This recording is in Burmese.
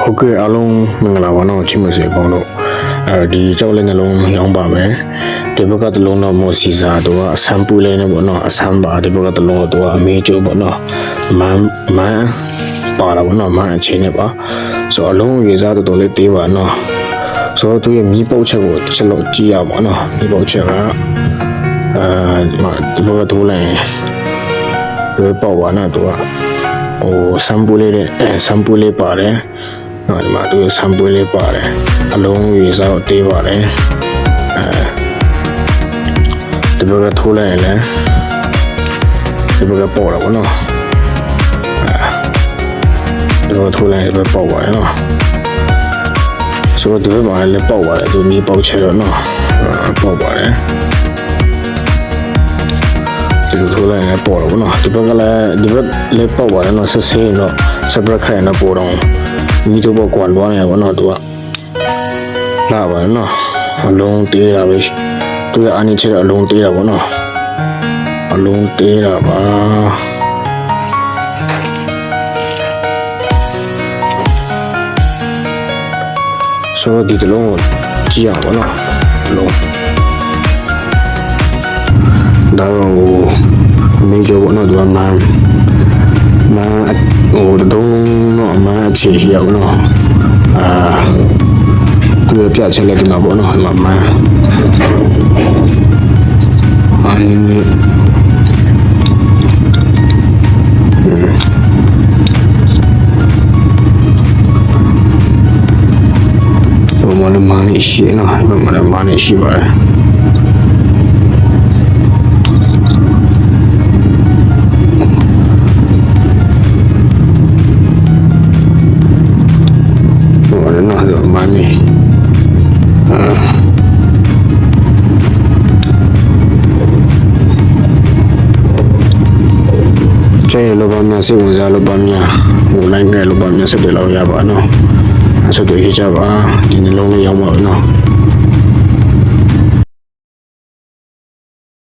ဟုတ်ကဲ့အားလုံးမင်္ဂလာပါနော်ချစ်မစေပေါင်းတို့ဒီကြောက်လက်နှလုံးရောင်းပါမယ်ဒီဘက်ကတလုံးတော့မော်စီစာတော့အဆမ်ပူလေးနဲ့ပေါ့နော်အဆမ်ပါဒီဘက်ကတလုံးတော့အမေကျိုးပေါ့နော်မန်ပါလာပေါ့နော်မန်အချင်းနဲ့ပါဆိုအလုံးရေစားတော်လေးသေးပါနော်ဆိုတော့သူရဲ့မီးပုတ်ချက်ကိုတစ်ချက်လောက်ကြည့်ရပါနော်မီးပုတ်ချက်ကဒီဘက်ကထိုးလိုက်ဒီပေါ့ပါနော်သူကဟိုဆမ်ပူလေးတဲ့ဆမ်ပူလေးပါတယ်နော်ဒီမှာသူဆမ်ပူလေးပါတယ်အလုံးရေစားတော့တေးပါတယ်ဒီဘက်ကထိုးလိုက်ရင်လည်းဒီဘက်ကပေါ်တာပေါ့နော်ဒီဘက်ကထိုးလိုက်ရင်ပဲပေါ်ပါတယ်နော်ဆိုတော့ဒီဘက်မှာလည်းပေါ်ပါတယ်သူမြေပေါက်ချဲတော့နော်ပေါ်ပါတယ်ဒီလိုထိုးလိုက်ရင်ပေါ်တော့ဘောနော်ဒီဘက်ကလည်းပေါက်ပါတယ်နော်ဆက်ဆေးတော့စပရက်ခိုင်နော်ပေါ်တော့မိတော့ကွာလွားနေဘောနော်သူကလာပါနော်အလုံးတေးတာပဲသူကအနိချေအလုံးတေးတာဘောနော်အလုံးတေးတာပါဆိုတော့ဒီတလုံးကိုကြည့်ရပါနော်လုံးဒါတော့မေဂျောဘောနော်သူကမန်ဟိုတုံးတော့မန်အခြေရှိရပါနော်သူပြချက်လက်ဒီမှာပေါ့နော်မန်အနည်းနည်းဘာမှမနေရှိနော်ဘာမှမနေရှိပါmoney chơi lo bao nhiêu sẽ uống ra lo bao nhiêu uống lại nghe lo bao nhiêu sẽ để lâu ya bạn nó sẽ để khi cho bạn thì lâu này không mở nó